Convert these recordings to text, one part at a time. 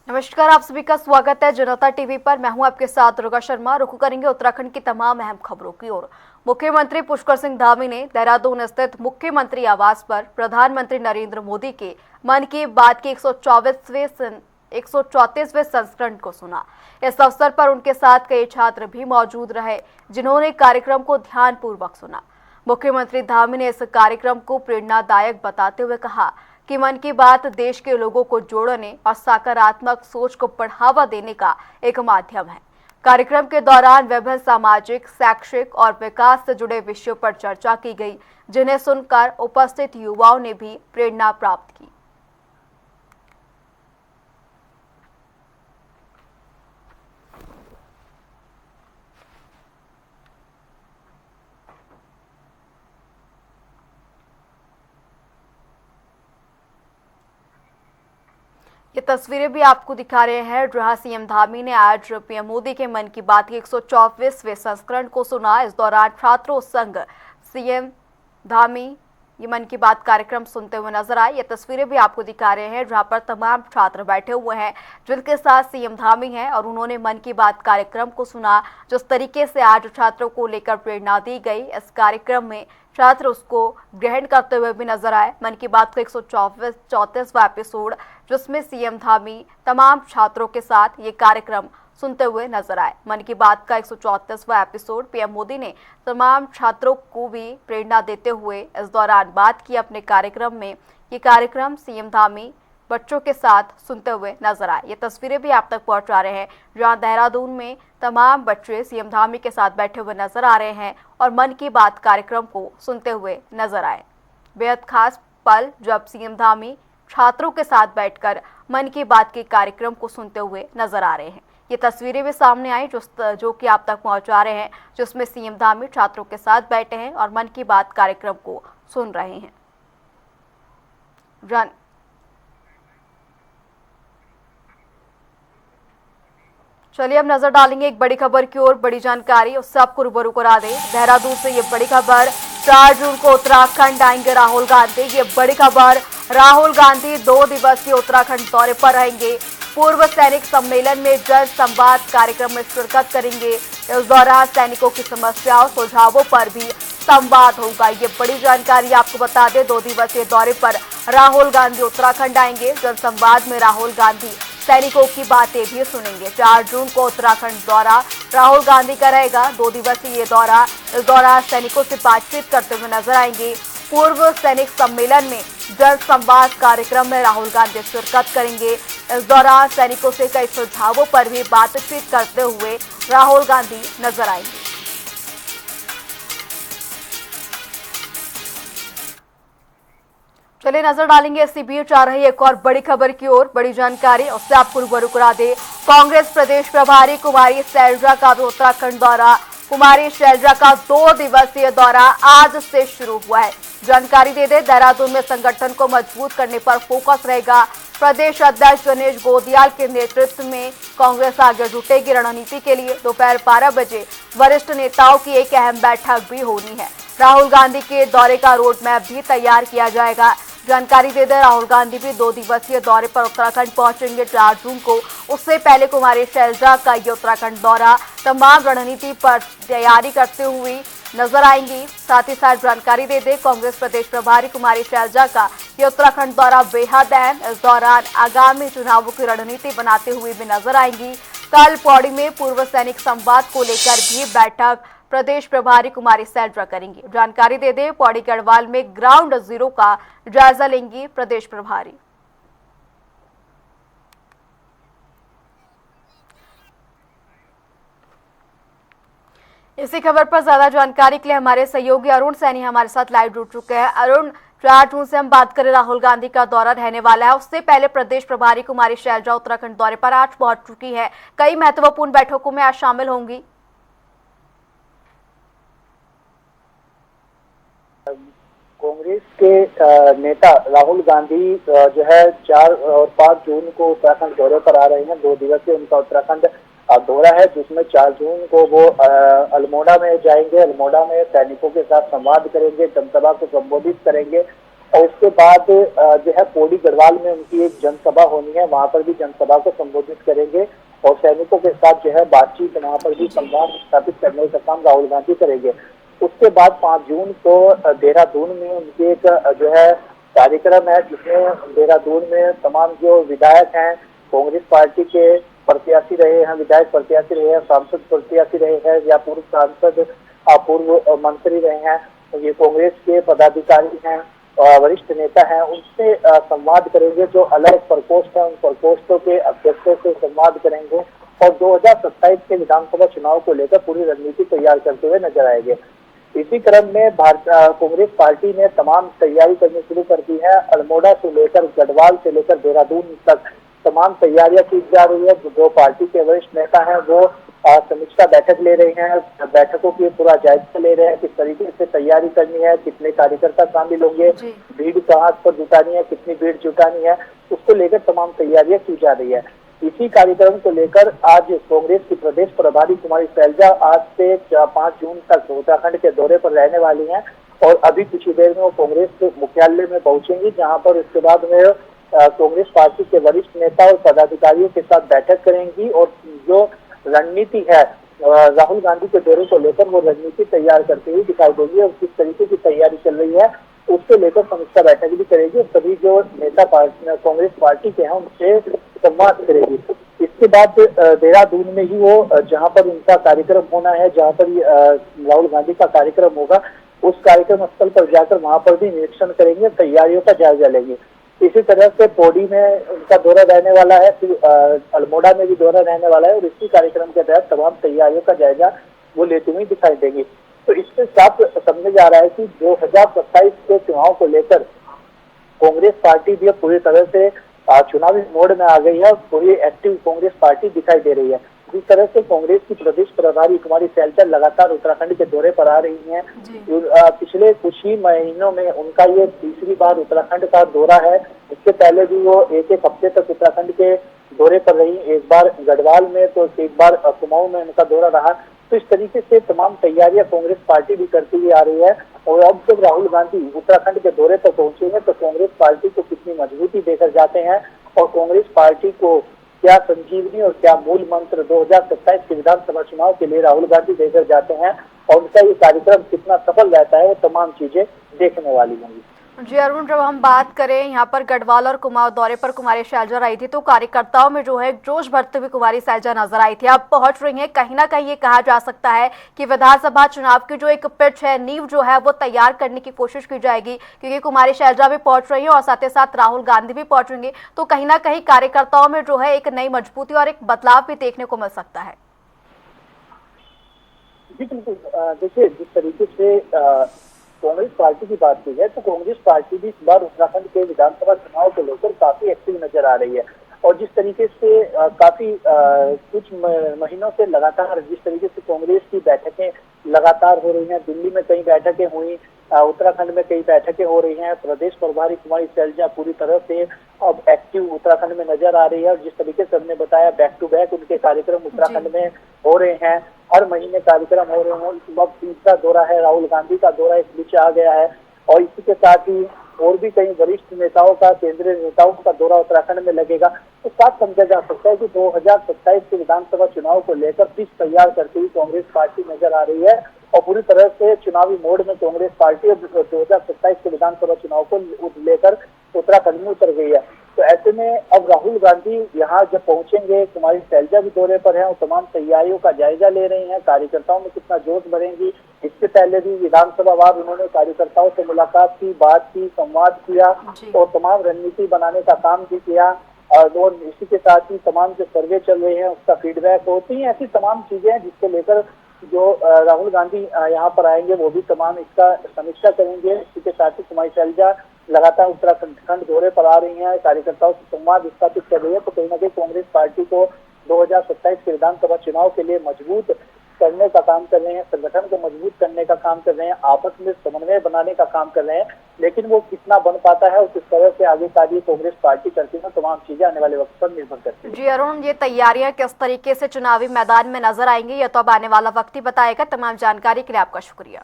नमस्कार, आप सभी का स्वागत है जनता टीवी पर। मैं हूं आपके साथ दुर्गा शर्मा। रुख करेंगे उत्तराखंड की तमाम अहम खबरों की ओर। मुख्यमंत्री पुष्कर सिंह धामी ने देहरादून स्थित मुख्यमंत्री आवास पर प्रधानमंत्री नरेंद्र मोदी के मन की बात के 134वें संस्करण को सुना। इस अवसर पर उनके साथ कई छात्र भी मौजूद रहे, जिन्होंने कार्यक्रम को ध्यानपूर्वक सुना। मुख्यमंत्री धामी ने इस कार्यक्रम को प्रेरणादायक बताते हुए कहा कि मन की बात देश के लोगों को जोड़ने और सकारात्मक सोच को बढ़ावा देने का एक माध्यम है। कार्यक्रम के दौरान विभिन्न सामाजिक, शैक्षिक और विकास से जुड़े विषयों पर चर्चा की गई, जिन्हें सुनकर उपस्थित युवाओं ने भी प्रेरणा प्राप्त की। ये तस्वीरें भी आपको दिखा रहे हैं, जहां सीएम धामी ने आज पीएम मोदी के मन की बात के 134वें संस्करण को सुना। इस दौरान छात्रों संग सीएम धामी ये मन की बात कार्यक्रम सुनते हुए नजर आए। ये तस्वीरें भी आपको दिखा रहे हैं, जहां पर तमाम छात्र बैठे हुए हैं जिनके साथ सीएम धामी हैं और उन्होंने मन की बात कार्यक्रम को सुना। जिस तरीके से आज छात्रों को लेकर प्रेरणा दी गई, इस कार्यक्रम में छात्र उसको ग्रहण करते हुए भी नजर आए। मन की बात का 134वां एपिसोड, जिसमें सीएम धामी तमाम छात्रों के साथ ये कार्यक्रम सुनते हुए नजर आए। मन की बात का 134वां एपिसोड पीएम मोदी ने तमाम छात्रों को भी प्रेरणा देते हुए इस दौरान बात की अपने कार्यक्रम में। ये कार्यक्रम सीएम धामी बच्चों के साथ सुनते हुए नजर आए। ये तस्वीरें भी आप तक पहुंचा रहे हैं, जहां देहरादून में तमाम बच्चे सीएम धामी के साथ बैठे हुए नजर आ रहे हैं और मन की बात कार्यक्रम को सुनते हुए नजर आए। बेहद खास पल जब सीएम धामी छात्रों के साथ बैठकर मन की बात के कार्यक्रम को सुनते हुए नजर आ रहे हैं। ये तस्वीरें भी सामने आई जो कि आप तक पहुंचा रहे हैं, जिसमें सीएम धामी छात्रों के साथ बैठे हैं और मन की बात कार्यक्रम को सुन रहे हैं। चलिए अब नजर डालेंगे एक बड़ी खबर की ओर। बड़ी जानकारी उससे आपको रूबरू करा दें। देहरादून से ये बड़ी खबर, 4 जून को उत्तराखंड आएंगे राहुल गांधी। ये बड़ी खबर, राहुल गांधी 2 दिवसीय उत्तराखंड दौरे पर रहेंगे। पूर्व सैनिक सम्मेलन में जन संवाद कार्यक्रम में शिरकत करेंगे। इस दौरान सैनिकों की समस्याओं सुझावों पर भी संवाद होगा। ये बड़ी जानकारी आपको बता दें, 2 दिवसीय दौरे पर राहुल गांधी उत्तराखंड आएंगे। जन संवाद में राहुल गांधी सैनिकों की बातें भी सुनेंगे। 4 जून को उत्तराखंड दौरा राहुल गांधी का रहेगा, 2 दिवसीय ये दौरा। इस दौरान सैनिकों से बातचीत करते हुए नजर आएंगे। पूर्व सैनिक सम्मेलन में जन संवाद कार्यक्रम में राहुल गांधी शिरकत करेंगे। इस दौरान सैनिकों से कई सुझावों पर भी बातचीत करते हुए राहुल गांधी नजर आएंगे। चलिए नजर डालेंगे इसी बीच आ रही एक और बड़ी खबर की ओर। बड़ी जानकारी उससे आपको रूबरू करा दे। कांग्रेस प्रदेश प्रभारी कुमारी शैलजा का भी उत्तराखंड दौरा। कुमारी शैलजा का 2 दिवसीय दौरा आज से शुरू हुआ है। जानकारी दे दे, देहरादून में संगठन को मजबूत करने पर फोकस रहेगा। प्रदेश अध्यक्ष गणेश गोदियाल के नेतृत्व में कांग्रेस आगे जुटेगी रणनीति के लिए। दोपहर 12 बजे वरिष्ठ नेताओं की एक अहम बैठक भी होनी है। राहुल गांधी के दौरे का रोड मैप भी तैयार किया जाएगा। जानकारी दे दें, राहुल गांधी भी 2 दिवसीय दौरे पर उत्तराखंड पहुंचेंगे 4 जून को। उससे पहले कुमारी शैलजा का ये उत्तराखंड दौरा तमाम रणनीति पर तैयारी करते हुए नजर आएंगी। साथ ही साथ जानकारी दे दें, कांग्रेस प्रदेश प्रभारी कुमारी शैलजा का ये उत्तराखंड दौरा बेहद अहम। इस दौरान आगामी चुनावों की रणनीति बनाते हुए भी नजर आएंगी। कल पौड़ी में पूर्व सैनिक संवाद को लेकर भी बैठक प्रदेश प्रभारी कुमारी शैलजा करेंगी। जानकारी दे दें, पौड़ी गढ़वाल में ग्राउंड जीरो का जायजा लेंगी प्रदेश प्रभारी। इसी खबर पर ज्यादा जानकारी के लिए हमारे सहयोगी अरुण सैनी हमारे साथ लाइव जुड़ चुके हैं। अरुण, 4 जून से हम बात करें, राहुल गांधी का दौरा रहने वाला है। उससे पहले प्रदेश प्रभारी कुमारी शैलजा उत्तराखंड दौरे पर आज पहुंच चुकी है। कई महत्वपूर्ण बैठकों में आज शामिल होंगी। कांग्रेस के नेता राहुल गांधी जो है 4 और 5 जून को उत्तराखंड दौरे पर आ रहे हैं। 2 दिवसीय उनका उत्तराखंड दौरा है, जिसमें 4 जून को वो अल्मोड़ा में जाएंगे। अल्मोड़ा में सैनिकों के साथ संवाद करेंगे, जनसभा को संबोधित करेंगे और उसके बाद जो है पौड़ी गढ़वाल में उनकी एक जनसभा होनी है, वहां पर भी जनसभा को संबोधित करेंगे और सैनिकों के साथ जो है बातचीत, वहां पर भी संवाद स्थापित करने का काम राहुल गांधी करेंगे। उसके बाद 5 जून को देहरादून में उनके एक जो है कार्यक्रम है, जिसमें देहरादून में तमाम जो विधायक हैं, कांग्रेस पार्टी के प्रत्याशी रहे हैं, विधायक प्रत्याशी रहे हैं, सांसद प्रत्याशी रहे हैं या पूर्व सांसद, पूर्व मंत्री रहे हैं, ये कांग्रेस के पदाधिकारी हैं, वरिष्ठ नेता हैं, उनसे संवाद करेंगे। जो अलग प्रकोष्ठ है, उन प्रकोष्ठों के अध्यक्षों से संवाद करेंगे और 2027 के विधानसभा चुनाव को लेकर पूरी रणनीति तैयार करते हुए नजर आएंगे। इसी क्रम में कांग्रेस पार्टी ने तमाम तैयारी करनी शुरू कर दी है। अल्मोड़ा से लेकर गढ़वाल से लेकर देहरादून तक तमाम तैयारियां की जा रही है। जो पार्टी के वरिष्ठ नेता हैं वो समीक्षा बैठक ले रहे हैं, बैठकों की पूरा जायजा ले रहे हैं, किस तरीके से तैयारी करनी है, कितने कार्यकर्ता शामिल होंगे, भीड़ कहाँ पर जुटानी है, कितनी भीड़ जुटानी है, उसको लेकर तमाम तैयारियां की जा रही है। इसी कार्यक्रम को लेकर आज कांग्रेस की प्रदेश प्रभारी कुमारी शैलजा आज से 5 जून तक उत्तराखंड के दौरे पर रहने वाली हैं और अभी कुछ ही देर में वो कांग्रेस मुख्यालय में पहुंचेंगी, जहां पर इसके बाद में कांग्रेस पार्टी के वरिष्ठ नेता और पदाधिकारियों के साथ बैठक करेंगी और जो रणनीति है राहुल गांधी के दौरे को लेकर वो रणनीति तैयार करते हुए दिखाई देगी और किस तरीके की तैयारी चल रही है उसको लेकर समीक्षा बैठक भी करेगी और सभी जो नेता कांग्रेस पार्टी के हैं उनसे संवाद करेगी। इसके बाद देहरादून में ही वो जहां पर उनका कार्यक्रम होना है, जहां पर राहुल गांधी का कार्यक्रम होगा, उस कार्यक्रम स्थल पर जाकर वहां पर भी निरीक्षण करेंगे, तैयारियों का जायजा लेंगे। इसी तरह से पौड़ी में उनका दौरा रहने वाला है, फिर अल्मोड़ा में भी दौरा रहने वाला है और इसी कार्यक्रम के तहत तमाम तैयारियों का जायजा वो लेते हुए दिखाई देंगी। तो इससे साफ समझा जा रहा है कि 2027 के चुनाव को लेकर कांग्रेस पार्टी भी पूरी तरह से चुनावी मोड में आ गई है, पूरी एक्टिव कांग्रेस पार्टी दिखाई दे रही है। जिस तरह से कांग्रेस की प्रदेश प्रभारी कुमारी शैलजा लगातार उत्तराखंड के दौरे पर आ रही हैं, पिछले कुछ ही महीनों में उनका ये तीसरी बार उत्तराखंड का दौरा है। इससे पहले भी वो एक हफ्ते तक उत्तराखंड के दौरे पर रही, एक बार गढ़वाल में तो एक बार कुमाऊं में उनका दौरा रहा। तो इस तरीके से तमाम तैयारियां कांग्रेस पार्टी भी करती हुई आ रही है और अब जब राहुल गांधी उत्तराखंड के दौरे पर पहुंचेंगे तो कांग्रेस पार्टी को कितनी मजबूती देकर जाते हैं और कांग्रेस पार्टी को क्या संजीवनी और क्या मूल मंत्र 2027 के विधानसभा चुनाव के लिए राहुल गांधी देकर जाते हैं और उनका ये कार्यक्रम कितना सफल रहता है, वो तमाम चीजें देखने वाली होंगी। जी अरुण, जब हम बात करें यहाँ पर गढ़वाल और कुमाऊं दौरे पर कुमारी शैलजा आई थी तो कार्यकर्ताओं में जो है जोश भरते हुए कुमारी शैलजा नजर आई थी। अब पहुंच रही है, कहीं ना कहीं ये कहा जा सकता है कि विधानसभा चुनाव की जो एक पिच है, नींव जो है वो तैयार करने की कोशिश की जाएगी, क्योंकि कुमारी शैलजा भी पहुंच रही है और साथ ही साथ राहुल गांधी भी पहुंचेंगे। तो कहीं ना कहीं कार्यकर्ताओं में जो है एक नई मजबूती और एक बदलाव भी देखने को मिल सकता है। जी बिल्कुल, देखिए जिस तरीके से कांग्रेस पार्टी की बात की जाए तो कांग्रेस पार्टी भी इस बार उत्तराखंड के विधानसभा चुनाव को लेकर काफी एक्टिव नजर आ रही है और जिस तरीके से काफी कुछ महीनों से लगातार जिस तरीके से कांग्रेस की बैठकें लगातार हो रही हैं, दिल्ली में कई बैठकें हुई, उत्तराखंड में कई बैठकें हो रही हैं, प्रदेश प्रभारी कुमारी शैलजा पूरी तरह से अब एक्टिव उत्तराखंड में नजर आ रही है और जिस तरीके से हमने बताया बैक टू बैक उनके कार्यक्रम उत्तराखंड में हो रहे हैं, हर महीने कार्यक्रम हो रहे हैं। इस वक्त तीसरा दौरा है, राहुल गांधी का दौरा इस बीच आ गया है और इसी के साथ ही और भी कई वरिष्ठ नेताओं का, केंद्रीय नेताओं का दौरा उत्तराखंड में लगेगा। तो साफ समझा जा सकता है कि 2027 के विधानसभा चुनाव को लेकर पिच तैयार करती हुई कांग्रेस पार्टी नजर आ रही है और पूरी तरह से चुनावी मोड में कांग्रेस पार्टी 2027 के विधानसभा चुनाव को लेकर उत्तराखंड में उतर गई है। तो ऐसे में अब राहुल गांधी यहाँ जब पहुंचेंगे, कुमारी शैलजा भी दौरे पर है और तमाम तैयारियों का जायजा ले रही हैं, कार्यकर्ताओं में कितना जोश भरेंगी। इससे पहले भी विधानसभा वार उन्होंने कार्यकर्ताओं से मुलाकात की, बात की, संवाद किया और तमाम रणनीति बनाने का काम भी किया और इसी के साथ ही तमाम जो सर्वे चल रहे हैं उसका फीडबैक होती है। ऐसी तमाम चीजें हैं जिसको लेकर जो राहुल गांधी यहाँ पर आएंगे वो भी तमाम इसका समीक्षा करेंगे। इसी के साथ ही कुमारी शैलजा लगातार उत्तराखंड दौरे पर आ रही हैं, कार्यकर्ताओं से संवाद स्थापित कर रही है। तो कहीं ना कहीं कांग्रेस पार्टी को 2027 के विधानसभा चुनाव के लिए मजबूत करने का काम कर रहे हैं, संगठन को मजबूत करने का काम कर रहे हैं, आपस में समन्वय बनाने का काम कर रहे हैं। लेकिन वो कितना बन पाता है और किस तरह से आगे कार्य कांग्रेस पार्टी करती है, तमाम चीजें आने वाले वक्त पर निर्भर करती है। जी अरुण, ये तैयारियां किस तरीके से चुनावी मैदान में नजर आएंगी ये तो अब आने वाला वक्त ही बताएगा। तमाम जानकारी के लिए आपका शुक्रिया।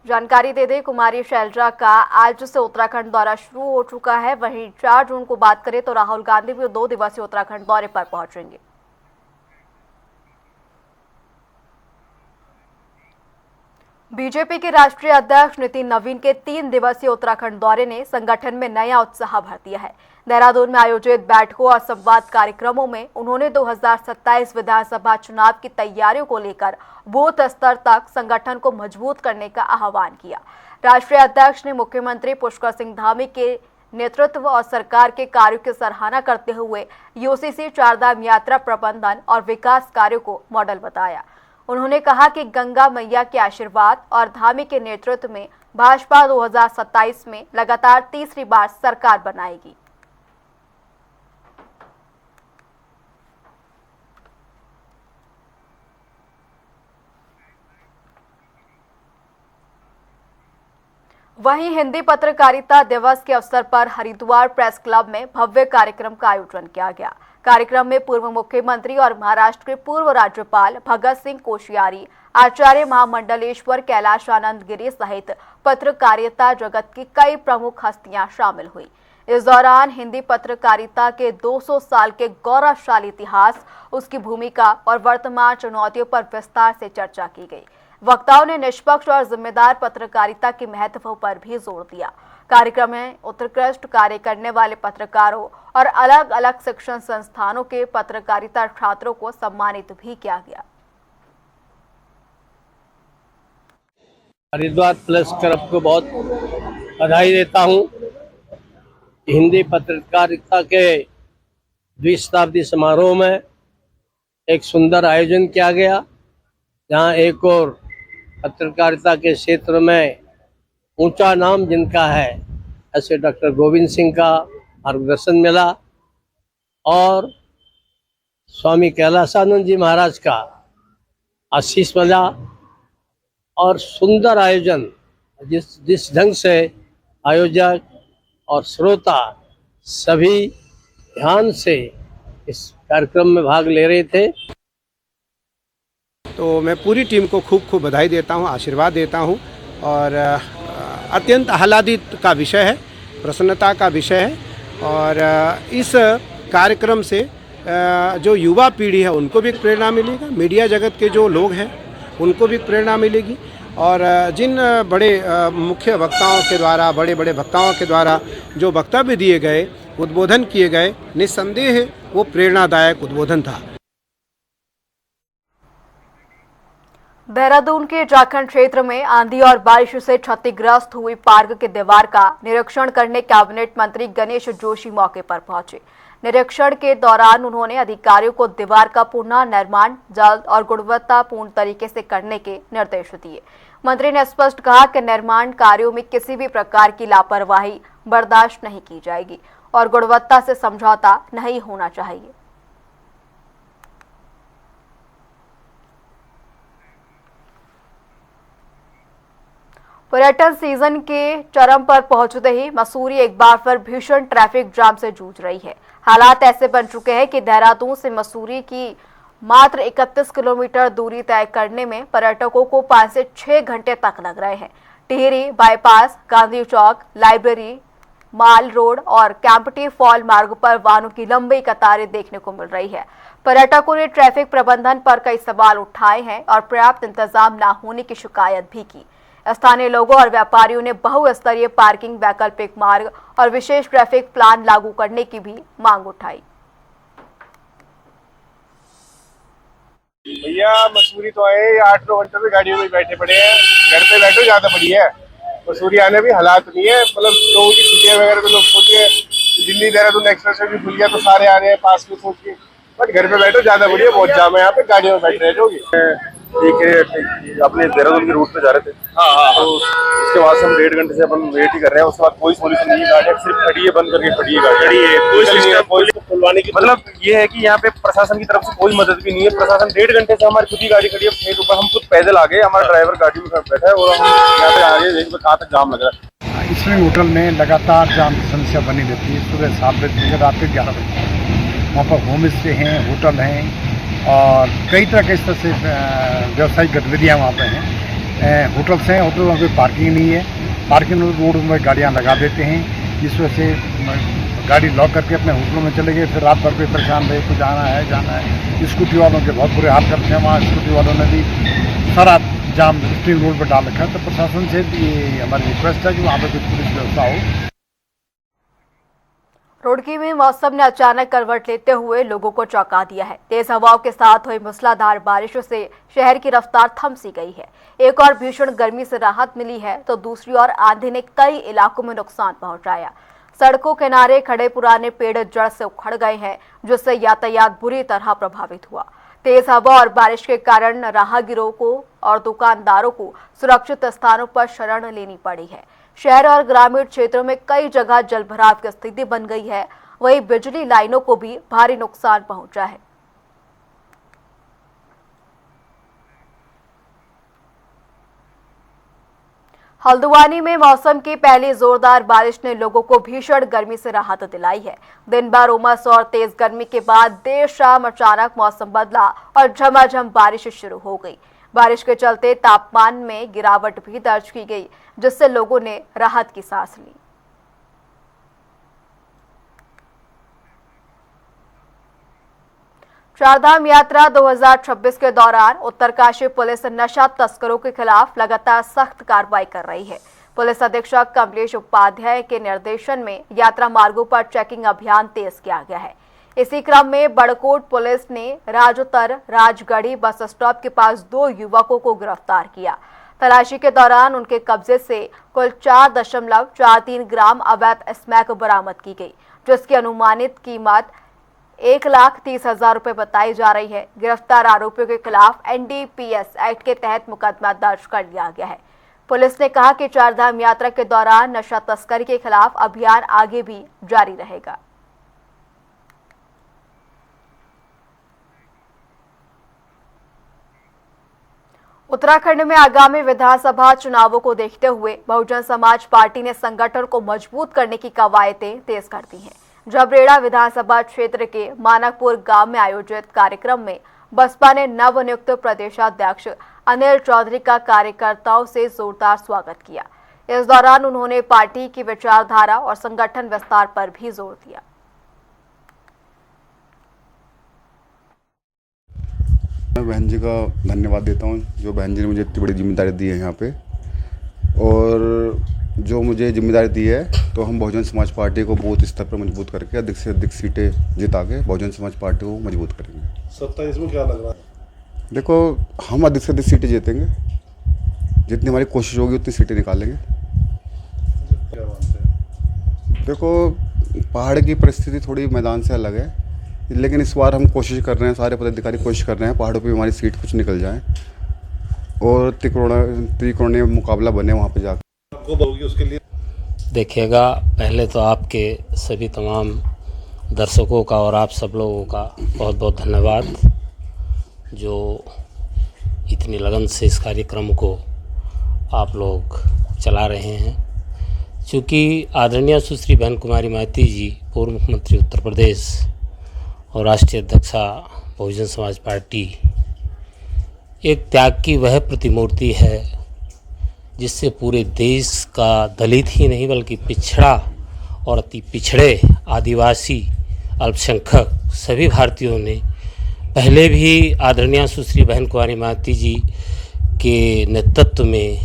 जानकारी दे दें, कुमारी शैलजा का आज से उत्तराखंड दौरा शुरू हो चुका है। वहीं 4 जून को बात करें तो राहुल गांधी भी 2 दिवसीय उत्तराखंड दौरे पर पहुंचेंगे। बीजेपी के राष्ट्रीय अध्यक्ष नितिन नवीन के 3 दिवसीय उत्तराखंड दौरे ने संगठन में नया उत्साह भर दिया है। देहरादून में आयोजित बैठकों और संवाद कार्यक्रमों में उन्होंने 2027 विधानसभा चुनाव की तैयारियों को लेकर बूथ स्तर तक संगठन को मजबूत करने का आह्वान किया। राष्ट्रीय अध्यक्ष ने मुख्यमंत्री पुष्कर सिंह धामी के नेतृत्व और सरकार के कार्यों की सराहना करते हुए यूसीसी चारधाम यात्रा प्रबंधन और विकास कार्यों को मॉडल बताया। उन्होंने कहा कि गंगा मैया के आशीर्वाद और धामी के नेतृत्व में भाजपा 2027 में लगातार तीसरी बार सरकार बनाएगी। वहीं हिंदी पत्रकारिता दिवस के अवसर पर हरिद्वार प्रेस क्लब में भव्य कार्यक्रम का आयोजन किया गया। कार्यक्रम में पूर्व मुख्यमंत्री और महाराष्ट्र के पूर्व राज्यपाल भगत सिंह कोश्यारी, आचार्य महामंडलेश्वर कैलाश आनंद गिरी सहित पत्रकारिता जगत की कई प्रमुख हस्तियां शामिल हुई। इस दौरान हिंदी पत्रकारिता के 200 साल के गौरवशाली इतिहास, उसकी भूमिका और वर्तमान चुनौतियों पर विस्तार से चर्चा की गई। वक्ताओं ने निष्पक्ष और जिम्मेदार पत्रकारिता के महत्व पर भी जोर दिया। कार्यक्रम में उत्कृष्ट कार्य करने वाले पत्रकारों और अलग अलग शिक्षण संस्थानों के पत्रकारिता छात्रों को सम्मानित भी किया गया। हरिद्वार प्रेस क्लब को बहुत बधाई देता हूं। हिंदी पत्रकारिता के द्विशताब्दी समारोह में एक सुंदर आयोजन किया गया, जहां एक और पत्रकारिता के क्षेत्र में ऊंचा नाम जिनका है, ऐसे डॉक्टर गोविंद सिंह का मार्गदर्शन मिला और स्वामी कैलाशानंद जी महाराज का आशीष मिला और सुंदर आयोजन, जिस ढंग से आयोजक और श्रोता सभी ध्यान से इस कार्यक्रम में भाग ले रहे थे। तो मैं पूरी टीम को खूब खूब बधाई देता हूं, आशीर्वाद देता हूं और अत्यंत आह्लादित का विषय है, प्रसन्नता का विषय है और इस कार्यक्रम से जो युवा पीढ़ी है उनको भी एक प्रेरणा मिलेगा, मीडिया जगत के जो लोग हैं उनको भी प्रेरणा मिलेगी और जिन बड़े मुख्य वक्ताओं के द्वारा, बड़े बड़े वक्ताओं के द्वारा जो वक्तव्य दिए गए, उद्बोधन किए गए, निस्संदेह वो प्रेरणादायक उद्बोधन था। देहरादून के झारखंड क्षेत्र में आंधी और बारिश से क्षतिग्रस्त हुई पार्क के दीवार का निरीक्षण करने कैबिनेट मंत्री गणेश जोशी मौके पर पहुंचे। निरीक्षण के दौरान उन्होंने अधिकारियों को दीवार का पुनः निर्माण जल्द और गुणवत्तापूर्ण तरीके से करने के निर्देश दिए। मंत्री ने स्पष्ट कहा कि निर्माण कार्यों में किसी भी प्रकार की लापरवाही बर्दाश्त नहीं की जाएगी और गुणवत्ता से समझौता नहीं होना चाहिए। पर्यटन सीजन के चरम पर पहुंचते ही मसूरी एक बार फिर भीषण ट्रैफिक जाम से जूझ रही है। हालात ऐसे बन चुके हैं कि देहरादून से मसूरी की मात्र 31 किलोमीटर दूरी तय करने में पर्यटकों को 5 से 6 घंटे तक लग रहे हैं। टिहरी बाईपास, गांधी चौक, लाइब्रेरी, माल रोड और कैंपटी फॉल मार्ग पर वाहनों की लंबी कतारें देखने को मिल रही है। पर्यटकों ने ट्रैफिक प्रबंधन पर कई सवाल उठाए हैं और पर्याप्त इंतजाम न होने की शिकायत भी की। स्थानीय लोगों और व्यापारियों ने बहुस्तरीय पार्किंग, वैकल्पिक मार्ग और विशेष ट्रैफिक प्लान लागू करने की भी मांग उठाई। भैया मसूरी तो आए 8-9 घंटे से गाड़ियों में बैठे पड़े हैं, घर पे बैठो ज्यादा बढ़िया है। मसूरी आने भी हालात नहीं है, मतलब लोगों की छुट्टियां वगैरह तो लोग सोचिए दिल्ली देहरादून एक्सप्रेस भी खुल गया तो सारे आ रहे हैं पास में सोच के, बट घर पे बैठो ज्यादा बढ़िया। बहुत जाम है यहाँ पे, गाड़ियों में बैठ रहे हैं। एक अपने देहरादून के रूट पे जा रहे थे, तो इसके बाद से हम 1.5 घंटे से अपन वेट ही कर रहे हैं। उसके बाद कोई सोल्यूशन नहीं है, गाड़ियाँ सिर्फ खड़ी है, बंद करके खड़ी है गाड़ी, कोई खुलवाने की मतलब ये है कि यहाँ पे प्रशासन की तरफ से कोई मदद भी नहीं है। प्रशासन 1.5 घंटे से हमारी खुद ही गाड़ी खड़ी है, ऊपर हम खुद पैदल आ गए, हमारा ड्राइवर गाड़ी में बैठा है और हम यहाँ पे आ गए, कहाँ तक जाम लग रहा है। इसमें होटल में लगातार जाम की समस्या बनी रहती है। सुबह 7 बजे से रात के 11 बजे वहाँ पर होम स्टे हैं, होटल हैं और कई तरह के इस तरह से व्यावसायिक गतिविधियाँ वहाँ पर हैं। होटल्स हैं, होटलों में पार्किंग नहीं है, पार्किंग रोड में गाड़ियाँ लगा देते हैं, जिस वजह से गाड़ी लॉक करके अपने होटलों में चले गए, फिर रात भर पे परेशान रहे, तो जाना है। स्कूटी वालों के बहुत बुरे हाल करते हैं, वहाँ स्कूटी वालों ने भी सारा जाम स्ट्रिंग रोड पर डाल रखा है। तो प्रशासन से ये हमारी रिक्वेस्ट है कि वहाँ पर कुछ पुलिस व्यवस्था हो। रुड़की में मौसम ने अचानक करवट लेते हुए लोगों को चौंका दिया है। तेज हवाओं के साथ हुई मूसलाधार बारिशों से शहर की रफ्तार थम सी गई है। एक और भीषण गर्मी से राहत मिली है तो दूसरी ओर आंधी ने कई इलाकों में नुकसान पहुंचाया। सड़कों किनारे खड़े पुराने पेड़ जड़ से उखड़ गए हैं, जिससे यातायात बुरी तरह प्रभावित हुआ। तेज हवा और बारिश के कारण राहगीरों को और दुकानदारों को सुरक्षित स्थानों पर शरण लेनी पड़ी है। शहर और ग्रामीण क्षेत्रों में कई जगह जलभराव की स्थिति बन गई है। वहीं बिजली लाइनों को भी भारी नुकसान पहुंचा है। हल्द्वानी में मौसम की पहली जोरदार बारिश ने लोगों को भीषण गर्मी से राहत दिलाई है। दिन भर उमस और तेज गर्मी के बाद देर शाम अचानक मौसम बदला और झमाझम बारिश शुरू हो गई। बारिश के चलते तापमान में गिरावट भी दर्ज की गई, जिससे लोगों ने राहत की सांस ली। चारधाम यात्रा 2026 के दौरान उत्तरकाशी पुलिस नशा तस्करों के खिलाफ लगातार सख्त कार्रवाई कर रही है। पुलिस अधीक्षक कमलेश उपाध्याय के निर्देशन में यात्रा मार्गों पर चेकिंग अभियान तेज किया गया है। इसी क्रम में बड़कोट पुलिस ने राजोतर राजगढ़ी बस स्टॉप के पास 2 युवकों को गिरफ्तार किया। तलाशी के दौरान उनके कब्जे से कुल 4.43 ग्राम अवैध स्मैक बरामद की गई, जिसकी अनुमानित कीमत 1,30,000 रुपए बताई जा रही है। गिरफ्तार आरोपियों के खिलाफ NDPS एक्ट के तहत मुकदमा दर्ज कर लिया गया है। पुलिस ने कहा कि चारधाम यात्रा के दौरान नशा तस्करी के खिलाफ अभियान आगे भी जारी रहेगा। उत्तराखंड में आगामी विधानसभा चुनावों को देखते हुए बहुजन समाज पार्टी ने संगठन को मजबूत करने की कवायदें तेज कर दी हैं। जबरेड़ा विधानसभा क्षेत्र के मानकपुर गांव में आयोजित कार्यक्रम में बसपा ने नवनियुक्त प्रदेशाध्यक्ष अनिल चौधरी का कार्यकर्ताओं से जोरदार स्वागत किया। इस दौरान उन्होंने पार्टी की विचारधारा और संगठन विस्तार पर भी जोर दिया। मैं बहन जी का धन्यवाद देता हूं, जो बहन जी ने मुझे इतनी बड़ी जिम्मेदारी दी है यहाँ पे, और जो मुझे जिम्मेदारी दी है तो हम बहुजन समाज पार्टी को बूथ स्तर पर मजबूत करके अधिक से अधिक सीटें जिता के बहुजन समाज पार्टी को मजबूत करेंगे। 27 में क्या लग रहा है? देखो, हम अधिक से अधिक सीटें जीतेंगे, जितनी हमारी कोशिश होगी उतनी सीटें निकालेंगे। क्या बात है? देखो, पहाड़ की परिस्थिति थोड़ी मैदान से अलग है, लेकिन इस बार हम कोशिश कर रहे हैं, सारे पदाधिकारी कोशिश कर रहे हैं पहाड़ों पे हमारी सीट कुछ निकल जाए और त्रिकोणीय मुकाबला बने वहाँ पे जाकर। आपको होगी उसके लिए देखिएगा, पहले तो आपके सभी तमाम दर्शकों का और आप सब लोगों का बहुत बहुत धन्यवाद, जो इतनी लगन से इस कार्यक्रम को आप लोग चला रहे हैं। चूँकि आदरणीय सुश्री बहन कुमारी माइती जी पूर्व मुख्यमंत्री उत्तर प्रदेश और राष्ट्रीय अध्यक्षा बहुजन समाज पार्टी एक त्याग की वह प्रतिमूर्ति है जिससे पूरे देश का दलित ही नहीं बल्कि पिछड़ा और अति पिछड़े आदिवासी अल्पसंख्यक सभी भारतीयों ने पहले भी आदरणीय सुश्री बहन कुमारी माइती जी के नेतृत्व में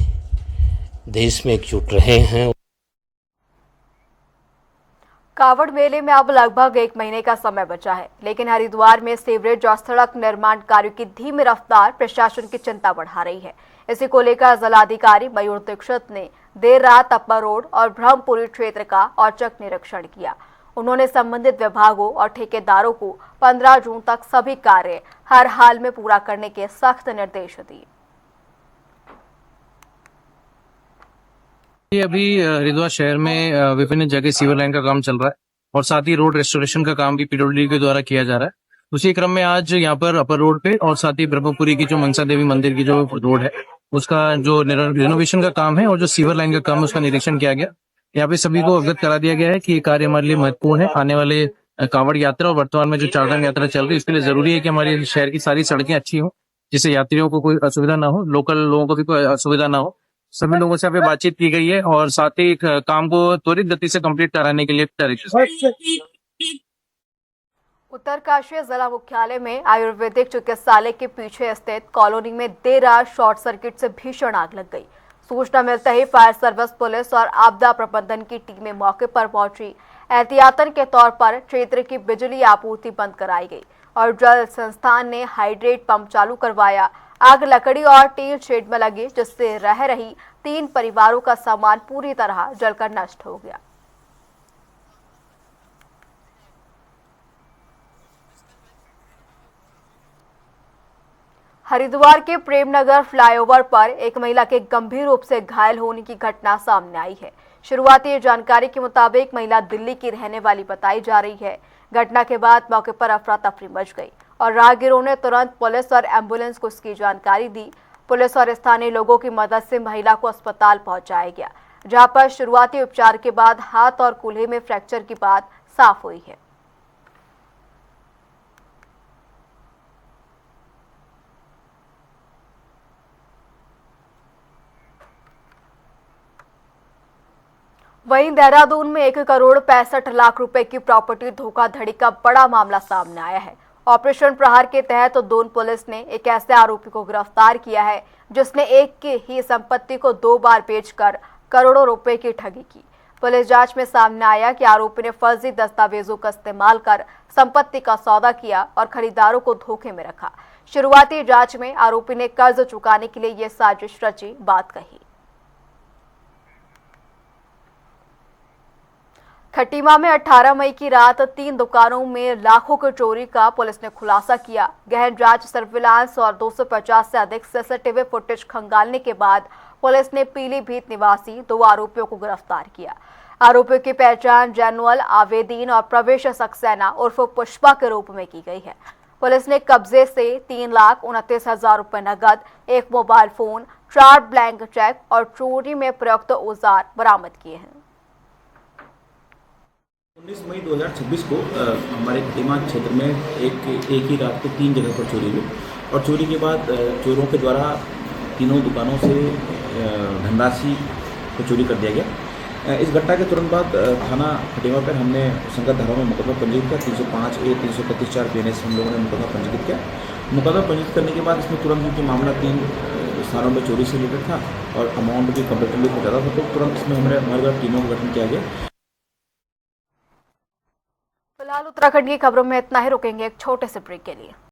देश में एकजुट रहे हैं। कावड़ मेले में अब लगभग 1 महीने का समय बचा है, लेकिन हरिद्वार में सीवरेज और सड़क निर्माण कार्यों की धीमी रफ्तार प्रशासन की चिंता बढ़ा रही है। इसी को लेकर जिलाधिकारी मयूर दीक्षित ने देर रात अपर रोड और ब्रह्मपुरी क्षेत्र का औचक निरीक्षण किया। उन्होंने संबंधित विभागों और ठेकेदारों को 15 जून तक सभी कार्य हर हाल में पूरा करने के सख्त निर्देश दिए। अभी हरिद्वार शहर में विभिन्न जगह सीवर लाइन का काम चल रहा है और साथ ही रोड रेस्टोरेशन का काम भी PWD के द्वारा किया जा रहा है। उसी क्रम में आज यहाँ पर अपर रोड पे और साथ ही ब्रह्मपुरी की जो मनसा देवी मंदिर की जो रोड है उसका जो रिनोवेशन का काम है और जो सीवर लाइन का काम है उसका निरीक्षण किया गया। यहाँ पे सभी को अवगत करा दिया गया है कि ये कार्य हमारे लिए महत्वपूर्ण है। आने वाले कांवड़ यात्रा और वर्तमान में जो चारधाम यात्रा चल रही है इसके लिए जरूरी है कि हमारे शहर की सारी सड़कें अच्छी हों जिससे यात्रियों को कोई असुविधा ना हो, लोकल लोगों को भी कोई असुविधा ना हो। सभी लोगों से यहाँ पे बातचीत की गई है और साथ ही काम को त्वरित गति से कंप्लीट कराने के लिए डायरेक्शन। उत्तरकाशी जिला मुख्यालय में आयुर्वेदिक चिकित्सालय के पीछे स्थित कॉलोनी में देर रात शॉर्ट सर्किट से भीषण आग लग गई। सूचना मिलते ही फायर सर्विस, पुलिस और आपदा प्रबंधन की टीमें मौके पर पहुंची। एहतियातन के तौर पर क्षेत्र की बिजली आपूर्ति बंद कराई गई और जल संस्थान ने हाइड्रेट पंप चालू करवाया। आग लकड़ी और टीन शेड में लगी, जिससे रह रही 3 परिवारों का सामान पूरी तरह जलकर नष्ट हो गया। हरिद्वार के प्रेमनगर फ्लाईओवर पर एक महिला के गंभीर रूप से घायल होने की घटना सामने आई है। शुरुआती जानकारी के मुताबिक महिला दिल्ली की रहने वाली बताई जा रही है। घटना के बाद मौके पर अफरा तफरी मच गई और राहगीरों ने तुरंत पुलिस और एम्बुलेंस को इसकी जानकारी दी। पुलिस और स्थानीय लोगों की मदद से महिला को अस्पताल पहुंचाया गया, जहां पर शुरुआती उपचार के बाद हाथ और कूल्हे में फ्रैक्चर की बात साफ हुई है। वहीं देहरादून में 1 करोड़ 65 लाख रुपए की प्रॉपर्टी धोखाधड़ी का बड़ा मामला सामने आया है। ऑपरेशन प्रहार के तहत दोन पुलिस ने एक ऐसे आरोपी को गिरफ्तार किया है जिसने एक की ही संपत्ति को 2 बार बेचकर करोड़ों रुपए की ठगी की। पुलिस जांच में सामने आया कि आरोपी ने फर्जी दस्तावेजों का इस्तेमाल कर संपत्ति का सौदा किया और खरीदारों को धोखे में रखा। शुरुआती जांच में आरोपी ने कर्ज चुकाने के लिए यह साजिश रची बात कही। खटीमा में 18 मई की रात 3 दुकानों में लाखों की चोरी का पुलिस ने खुलासा किया। गहन जांच, सर्विलांस और 250 से अधिक सीसीटीवी फुटेज खंगालने के बाद पुलिस ने पीलीभीत निवासी 2 आरोपियों को गिरफ्तार किया। आरोपियों की पहचान जैनुअल आवेदीन और प्रवेश सक्सेना उर्फ पुष्पा के रूप में की गई है। पुलिस ने कब्जे से 3,29,000 रुपए नकद, 1 मोबाइल फोन, 4 ब्लैंक चेक और चोरी में प्रयुक्त औजार बरामद किए हैं। 19 मई 2026 को हमारे खटीमा क्षेत्र में एक ही रात को 3 जगह पर चोरी हुई और चोरी के बाद चोरों के द्वारा तीनों दुकानों से धनराशि को चोरी कर दिया गया। इस घटना के तुरंत बाद थाना खटीमा पर हमने संगत धाराओं में मुकदमा पंजीकृत किया। 305A 331 BNS हम लोगों ने मुकदमा पंजीकृत किया। मुकदमा पंजीकृत करने के बाद इसमें तुरंत क्योंकि मामला 3 स्थानों में चोरी से रिलेटेड था और अमाउंट भी कंपेरेटिवली बहुत ज़्यादा था, तो तुरंत इसमें हमारे टीमों का गठन किया गया। फिलहाल उत्तराखंड की खबरों में इतना ही। रुकेंगे एक छोटे से ब्रेक के लिए।